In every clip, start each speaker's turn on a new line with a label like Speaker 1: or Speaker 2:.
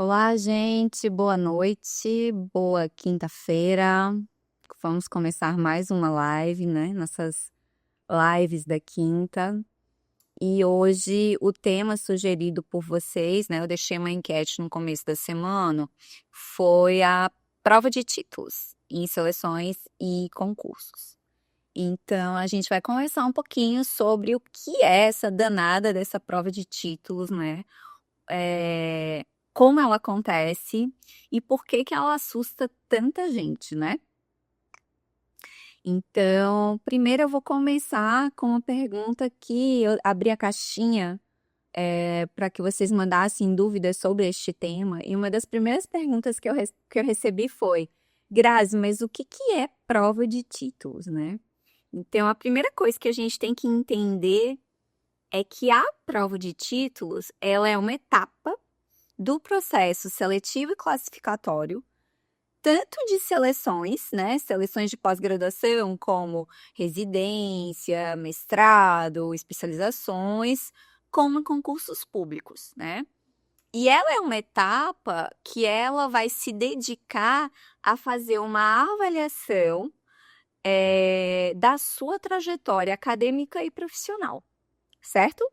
Speaker 1: Olá, gente, boa noite, boa quinta-feira. Vamos começar mais uma live, né? Nossas lives da quinta. E hoje o tema sugerido por vocês, né? Eu deixei uma enquete no começo da semana, foi a prova de títulos em seleções e concursos. Então, a gente vai conversar um pouquinho sobre o que é essa danada dessa prova de títulos, né? é, Como ela acontece e por que que ela assusta tanta gente, né? Então, primeiro eu vou começar com uma pergunta que eu abri a caixinha para que vocês mandassem dúvidas sobre este tema. E uma das primeiras perguntas que eu recebi foi: Grazi, mas o que que é prova de títulos, né? Então, a primeira coisa que a gente tem que entender é que a prova de títulos, ela é uma etapa do processo seletivo e classificatório, tanto de seleções, né, seleções de pós-graduação, como residência, mestrado, especializações, como concursos públicos, né? E ela é uma etapa que ela vai se dedicar a fazer uma avaliação da sua trajetória acadêmica e profissional, certo?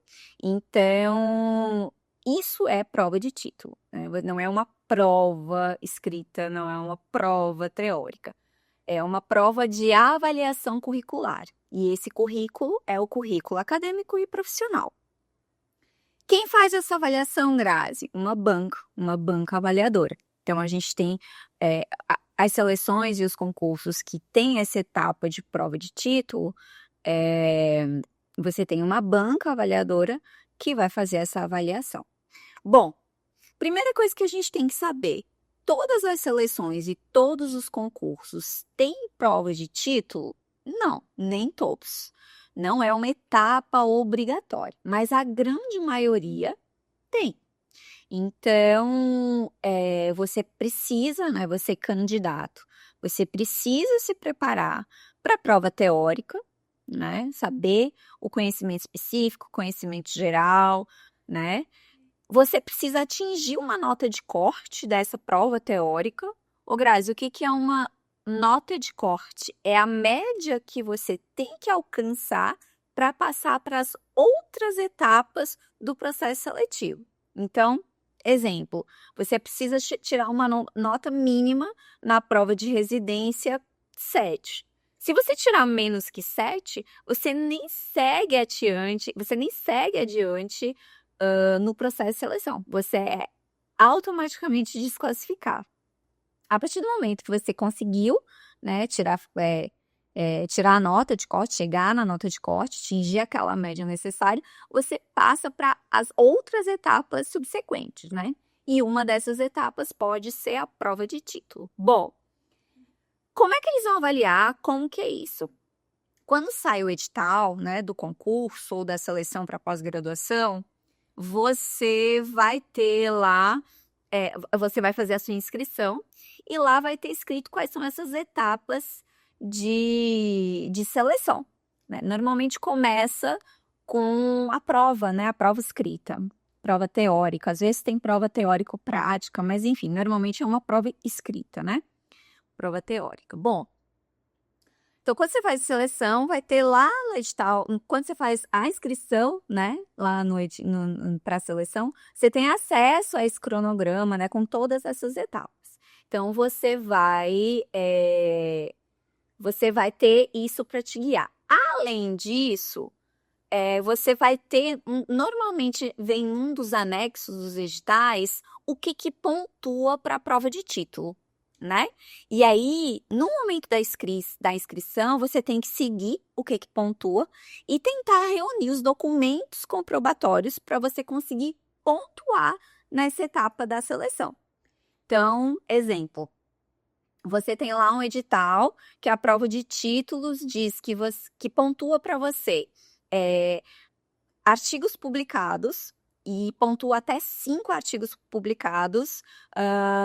Speaker 1: Então, isso é prova de título, né? Não é uma prova escrita, não é uma prova teórica. É uma prova de avaliação curricular. E esse currículo é o currículo acadêmico e profissional. Quem faz essa avaliação, Grazi? Uma banca avaliadora. Então, a gente tem as seleções e os concursos que têm essa etapa de prova de título, é, você tem uma banca avaliadora que vai fazer essa avaliação. Bom, primeira coisa que a gente tem que saber: todas as seleções e todos os concursos têm prova de título? Não, nem todos. Não é uma etapa obrigatória, mas a grande maioria tem. Então, você precisa, né, você candidato, você precisa se preparar para a prova teórica, né, saber o conhecimento específico, conhecimento geral, né? Você precisa atingir uma nota de corte dessa prova teórica. Ô, Grazi, o que que é uma nota de corte? É a média que você tem que alcançar para passar para as outras etapas do processo seletivo. Então, exemplo, você precisa tirar uma nota mínima na prova de residência 7. Se você tirar menos que 7, você nem segue adiante no processo de seleção. Você é automaticamente desclassificado. A partir do momento que você conseguiu, né, tirar a nota de corte, chegar na nota de corte, atingir aquela média necessária, você passa para as outras etapas subsequentes, né? E uma dessas etapas pode ser a prova de título. Bom, como é que eles vão avaliar? Como que é isso? Quando sai o edital, né, do concurso ou da seleção para pós-graduação, você vai ter lá, você vai fazer a sua inscrição e lá vai ter escrito quais são essas etapas de seleção, né? Normalmente começa com a prova, né? A prova escrita, prova teórica. Às vezes tem prova teórico-prática, mas enfim, normalmente é uma prova escrita, né? Prova teórica. Bom, então, quando você faz a seleção, vai ter lá no edital, quando você faz a inscrição, né, lá para a seleção, você tem acesso a esse cronograma, né, com todas essas etapas. Então, você vai ter isso para te guiar. Além disso, você vai ter, normalmente vem um dos anexos dos editais, o que que pontua para a prova de título, né? E aí, no momento da inscrição, você tem que seguir o que que pontua e tentar reunir os documentos comprobatórios para você conseguir pontuar nessa etapa da seleção. Então, exemplo, você tem lá um edital que a prova de títulos diz que pontua para você artigos publicados e pontua até 5 artigos publicados.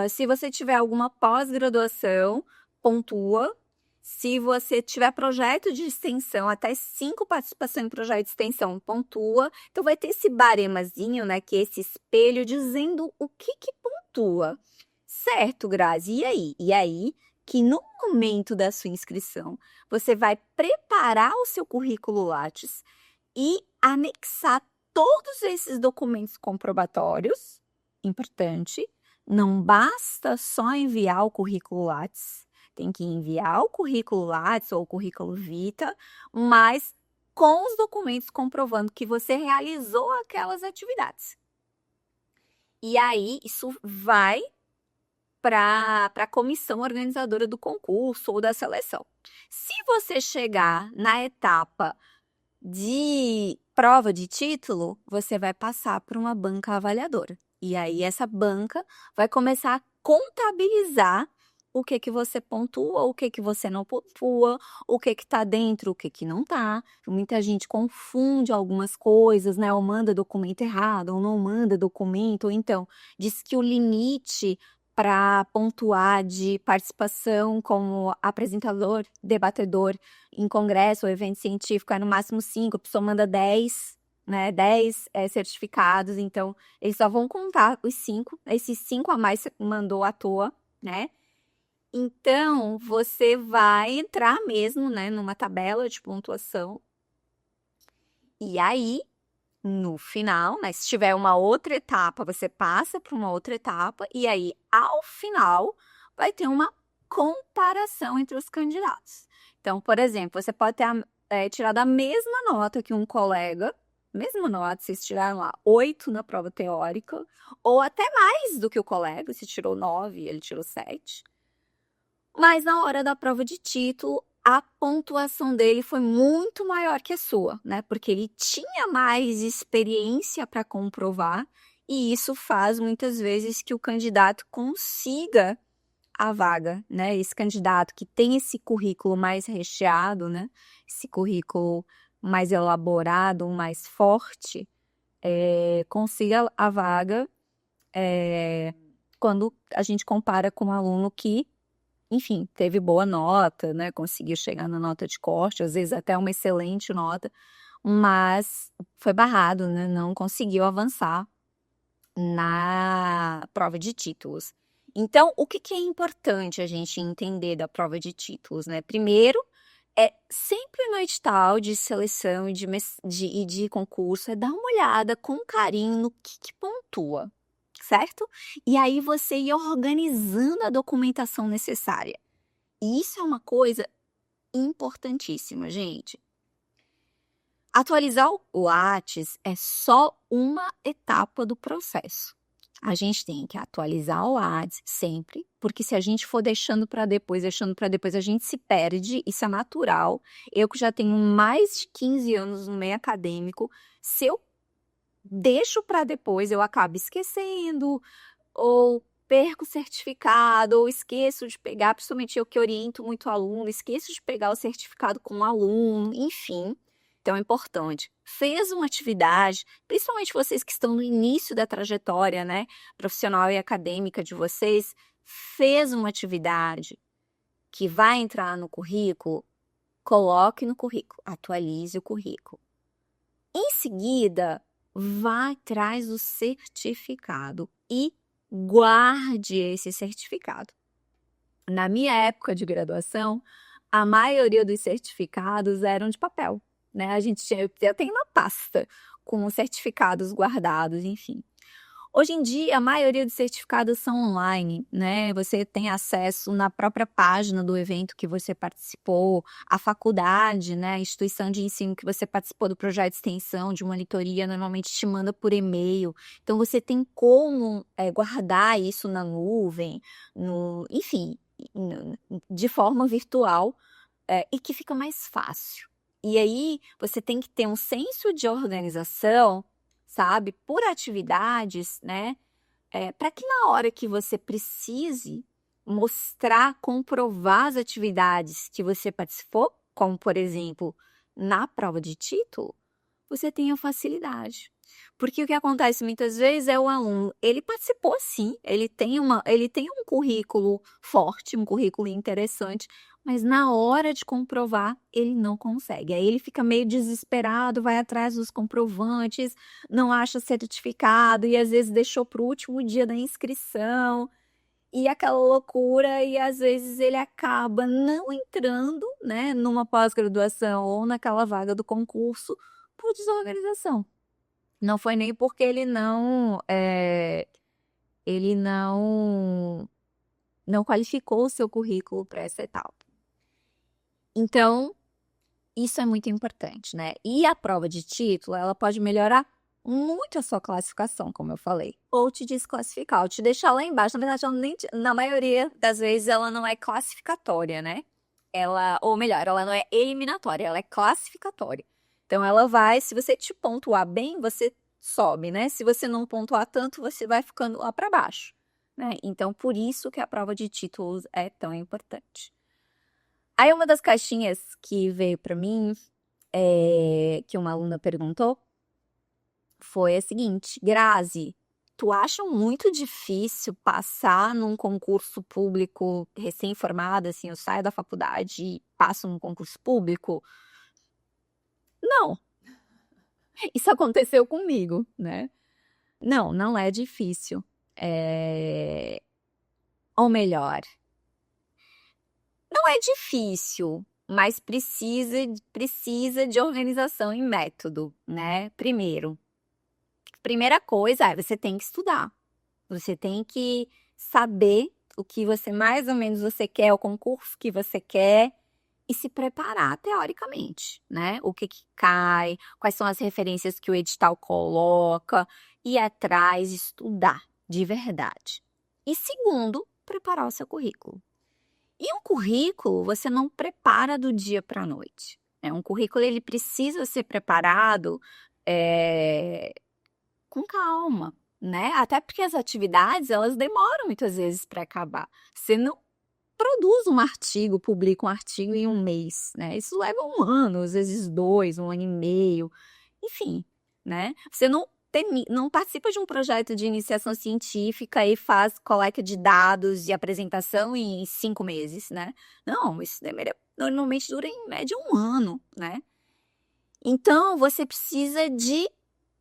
Speaker 1: Se você tiver alguma pós-graduação, pontua. Se você tiver projeto de extensão, até 5 participações em projeto de extensão, pontua. Então, vai ter esse baremazinho, né, que é esse espelho, dizendo o que que pontua. Certo, Grazi, e aí? E aí que no momento da sua inscrição, você vai preparar o seu currículo Lattes e anexar todos esses documentos comprobatórios, importante, não basta só enviar o currículo Lattes, tem que enviar o currículo Lattes ou o currículo Vita, mas com os documentos comprovando que você realizou aquelas atividades. E aí, isso vai para a comissão organizadora do concurso ou da seleção. Se você chegar na etapa de prova de título, você vai passar por uma banca avaliadora. E aí essa banca vai começar a contabilizar o que você pontua, o que você não pontua, o que está dentro, o que não está. Muita gente confunde algumas coisas, né? Ou manda documento errado, ou não manda documento, ou então diz que o limite para pontuar de participação como apresentador, debatedor em congresso ou evento científico é no máximo 5, a pessoa manda 10, né? 10 certificados, então eles só vão contar os 5, esses 5 a mais você mandou à toa, né? Então, você vai entrar mesmo, né, numa tabela de pontuação. E aí, no final, né, se tiver uma outra etapa, você passa para uma outra etapa. E aí, ao final, vai ter uma comparação entre os candidatos. Então, por exemplo, você pode ter tirado a mesma nota que um colega, mesma nota, vocês tiraram lá 8 na prova teórica, ou até mais do que o colega, se tirou 9, ele tirou 7. Mas na hora da prova de título, a pontuação dele foi muito maior que a sua, né? Porque ele tinha mais experiência para comprovar, e isso faz muitas vezes que o candidato consiga a vaga, né? Esse candidato que tem esse currículo mais recheado, né? Esse currículo mais elaborado, mais forte, consiga a vaga quando a gente compara com um aluno que, enfim, teve boa nota, né? Conseguiu chegar na nota de corte, às vezes até uma excelente nota, mas foi barrado, né? Não conseguiu avançar na prova de títulos. Então, o que é importante a gente entender da prova de títulos, né? Primeiro, sempre no edital de seleção e de concurso, dar uma olhada com carinho no que pontua, certo? E aí você ir organizando a documentação necessária. E isso é uma coisa importantíssima, gente. Atualizar o Lattes é só uma etapa do processo. A gente tem que atualizar o Lattes sempre, porque se a gente for deixando para depois, a gente se perde, isso é natural. Eu que já tenho mais de 15 anos no meio acadêmico, se eu deixo para depois, eu acabo esquecendo, ou perco o certificado, ou esqueço de pegar, principalmente eu que oriento muito aluno, esqueço de pegar o certificado com o aluno, enfim. Então, é importante. Fez uma atividade, principalmente vocês que estão no início da trajetória, né, profissional e acadêmica de vocês, fez uma atividade que vai entrar no currículo, coloque no currículo, atualize o currículo. Em seguida, vá atrás do certificado e guarde esse certificado. Na minha época de graduação, a maioria dos certificados eram de papel, né? Eu tenho uma pasta com certificados guardados, enfim. Hoje em dia, a maioria dos certificados são online, né? Você tem acesso na própria página do evento que você participou, a faculdade, né? A instituição de ensino que você participou do projeto de extensão, de monitoria, normalmente te manda por e-mail. Então, você tem como guardar isso na nuvem, enfim, de forma virtual, e que fica mais fácil. E aí, você tem que ter um senso de organização, sabe, por atividades, né? Para que na hora que você precise mostrar, comprovar as atividades que você participou, como por exemplo, na prova de título, você tenha facilidade. Porque o que acontece muitas vezes é o aluno, ele participou sim, ele tem um currículo forte, um currículo interessante, mas na hora de comprovar, ele não consegue. Aí ele fica meio desesperado, vai atrás dos comprovantes, não acha certificado e às vezes deixou para o último dia da inscrição. E aquela loucura, e às vezes ele acaba não entrando, né, numa pós-graduação ou naquela vaga do concurso por desorganização. Não foi nem porque ele não qualificou o seu currículo para essa etapa. Então, isso é muito importante, né? E a prova de título, ela pode melhorar muito a sua classificação, como eu falei, ou te desclassificar, ou te deixar lá embaixo. Na verdade, na maioria das vezes, ela não é classificatória, né? Ou melhor, ela não é eliminatória, ela é classificatória. Então, ela vai, se você te pontuar bem, você sobe, né? Se você não pontuar tanto, você vai ficando lá para baixo, né? Então, por isso que a prova de títulos é tão importante. Aí, uma das caixinhas que veio para mim, que uma aluna perguntou, foi a seguinte: Grazi, tu acha muito difícil passar num concurso público recém-formada, assim, eu saio da faculdade e passo num concurso público? Não. Isso aconteceu comigo, né? Não é difícil. Ou melhor, não é difícil, mas precisa de organização e método, né? Primeira coisa é você tem que estudar. Você tem que saber o que você mais ou menos você quer, o concurso que você quer e se preparar teoricamente, né? O que cai, quais são as referências que o edital coloca, ir atrás, estudar de verdade. E segundo, preparar o seu currículo. E um currículo você não prepara do dia para a noite. Um currículo ele precisa ser preparado com calma, né? Até porque as atividades elas demoram muitas vezes para acabar. Você não produz um artigo, publica um artigo em um mês, né? Isso leva um ano, às vezes 2, um ano e meio, enfim, né? Você não participa de um projeto de iniciação científica e faz coleta de dados e apresentação em 5 meses, né? Não, isso normalmente dura em média um ano, né? Então, você precisa de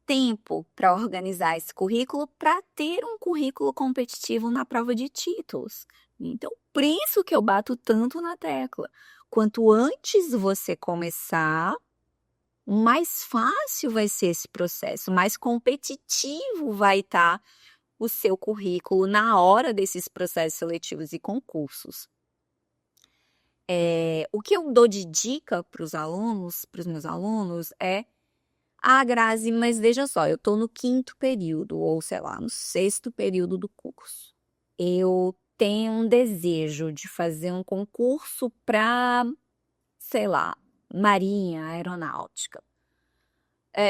Speaker 1: tempo para organizar esse currículo para ter um currículo competitivo na prova de títulos. Então, por isso que eu bato tanto na tecla. Quanto antes você começar, mais fácil vai ser esse processo, mais competitivo vai estar o seu currículo na hora desses processos seletivos e concursos. O que eu dou de dica para os meus alunos é: Grazi, mas veja só, eu estou no 5º período, ou sei lá, no 6º período do curso. Eu tenho um desejo de fazer um concurso para, sei lá, marinha, aeronáutica.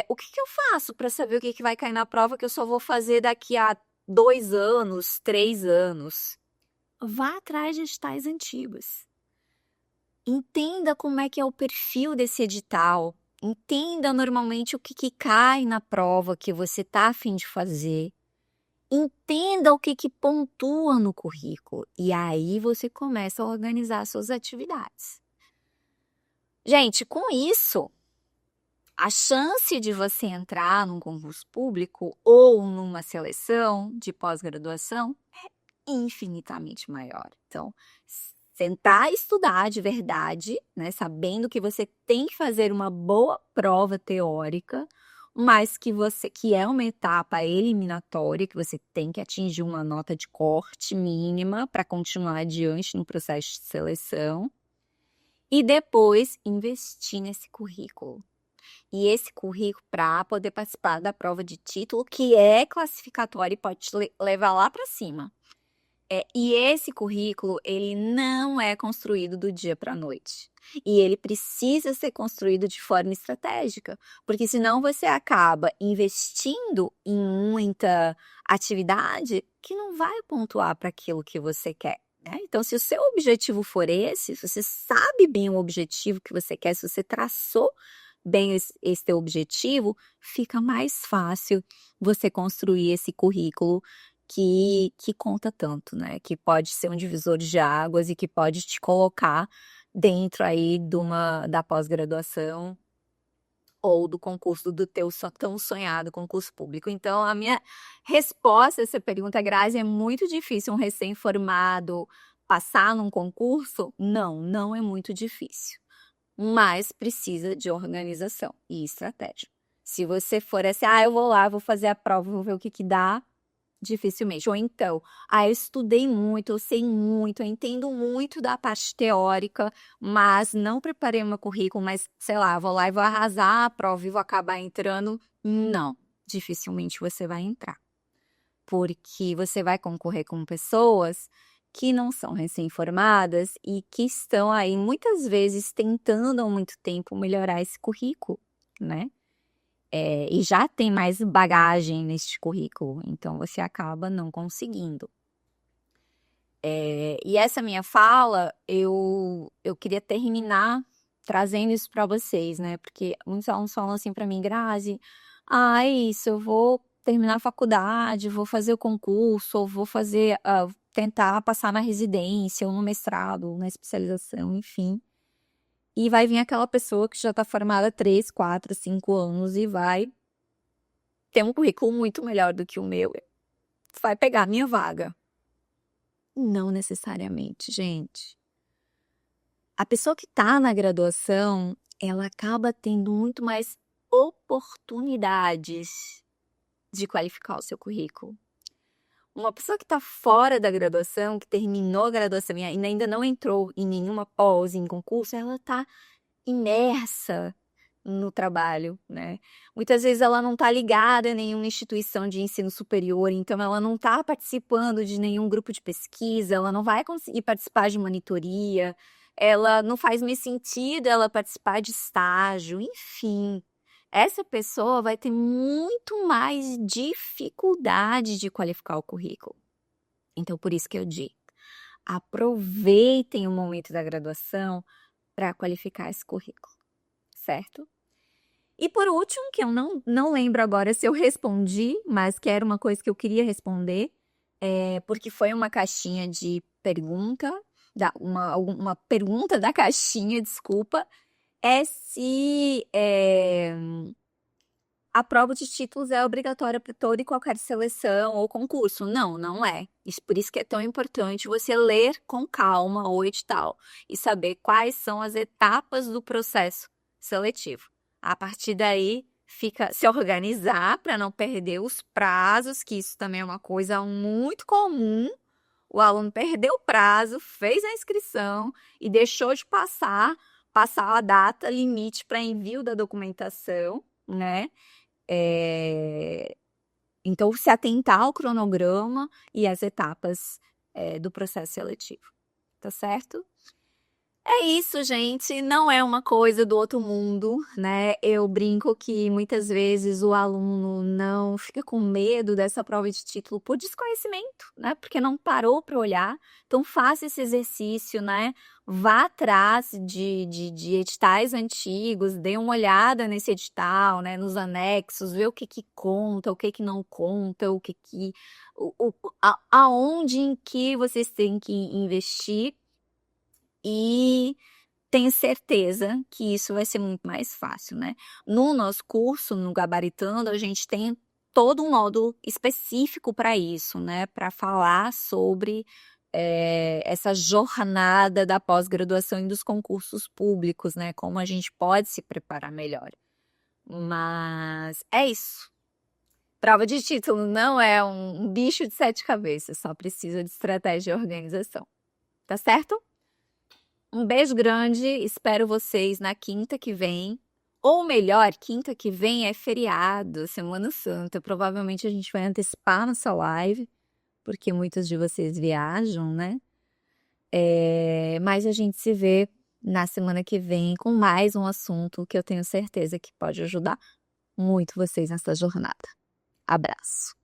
Speaker 1: O que eu faço para saber o que vai cair na prova que eu só vou fazer daqui a 2 anos, 3 anos? Vá atrás de editais antigos. Entenda como é que é o perfil desse edital. Entenda normalmente o que cai na prova que você está a fim de fazer. Entenda o que pontua no currículo. E aí você começa a organizar suas atividades. Gente, com isso, a chance de você entrar num concurso público ou numa seleção de pós-graduação é infinitamente maior. Então, sentar e estudar de verdade, né, sabendo que você tem que fazer uma boa prova teórica, mas que é uma etapa eliminatória, que você tem que atingir uma nota de corte mínima para continuar adiante no processo de seleção, e depois investir nesse currículo. E esse currículo para poder participar da prova de título, que é classificatória e pode te levar lá para cima. E esse currículo, ele não é construído do dia para a noite. E ele precisa ser construído de forma estratégica, porque senão você acaba investindo em muita atividade que não vai pontuar para aquilo que você quer, né? Então, se o seu objetivo for esse, se você sabe bem o objetivo que você quer, se você traçou bem esse teu objetivo, fica mais fácil você construir esse currículo que conta tanto, né? Que pode ser um divisor de águas e que pode te colocar dentro aí da pós-graduação ou do concurso do teu tão sonhado concurso público. Então, a minha resposta a essa pergunta, Grazi, é muito difícil um recém-formado passar num concurso? Não, não é muito difícil, mas precisa de organização e estratégia. Se você for assim, eu vou lá, vou fazer a prova, vou ver o que dá, dificilmente. Ou então, eu estudei muito, eu sei muito, eu entendo muito da parte teórica, mas não preparei meu currículo, mas sei lá, vou lá e vou arrasar a prova e vou acabar entrando. Não, dificilmente você vai entrar. Porque você vai concorrer com pessoas que não são recém-formadas e que estão aí muitas vezes tentando há muito tempo melhorar esse currículo, né? E já tem mais bagagem neste currículo, então você acaba não conseguindo. E essa minha fala, eu queria terminar trazendo isso para vocês, né? Porque muitos alunos falam assim para mim, Grazi, é isso, eu vou terminar a faculdade, vou fazer o concurso, ou vou fazer, tentar passar na residência, ou no mestrado, ou na especialização, enfim. E vai vir aquela pessoa que já está formada há 3, 4, 5 anos e vai ter um currículo muito melhor do que o meu, vai pegar a minha vaga. Não necessariamente, gente. A pessoa que está na graduação, ela acaba tendo muito mais oportunidades de qualificar o seu currículo. Uma pessoa que está fora da graduação, que terminou a graduação e ainda não entrou em nenhuma pós, em concurso, ela está imersa no trabalho, né? Muitas vezes ela não está ligada a nenhuma instituição de ensino superior, então ela não está participando de nenhum grupo de pesquisa, ela não vai conseguir participar de monitoria, ela não faz mais sentido ela participar de estágio, enfim. Essa pessoa vai ter muito mais dificuldade de qualificar o currículo. Então, por isso que eu digo, aproveitem o momento da graduação para qualificar esse currículo, certo? E por último, que eu não lembro agora se eu respondi, mas que era uma coisa que eu queria responder, porque foi uma caixinha de pergunta, uma pergunta da caixinha, desculpa, se a prova de títulos é obrigatória para toda e qualquer seleção ou concurso. Não, não é. Por isso que é tão importante você ler com calma o edital e saber quais são as etapas do processo seletivo. A partir daí, fica se organizar para não perder os prazos, que isso também é uma coisa muito comum. O aluno perdeu o prazo, fez a inscrição e deixou de passar a data limite para envio da documentação, né? Então, se atentar ao cronograma e às etapas do processo seletivo, tá certo? É isso, gente. Não é uma coisa do outro mundo, né? Eu brinco que muitas vezes o aluno não fica com medo dessa prova de título por desconhecimento, né? Porque não parou para olhar. Então, faça esse exercício, né? Vá atrás de editais antigos, dê uma olhada nesse edital, né? Nos anexos, vê o que conta, o que não conta, aonde em que vocês têm que investir. E tenho certeza que isso vai ser muito mais fácil, né? No nosso curso, no Gabaritando, a gente tem todo um módulo específico para isso, né? Para falar sobre essa jornada da pós-graduação e dos concursos públicos, né? Como a gente pode se preparar melhor. Mas é isso. Prova de título não é um bicho de 7 cabeças, só precisa de estratégia e organização. Tá certo? Um beijo grande, espero vocês na quinta que vem. Ou melhor, quinta que vem é feriado, Semana Santa. Provavelmente a gente vai antecipar nossa live, porque muitos de vocês viajam, né? Mas a gente se vê na semana que vem com mais um assunto que eu tenho certeza que pode ajudar muito vocês nessa jornada. Abraço!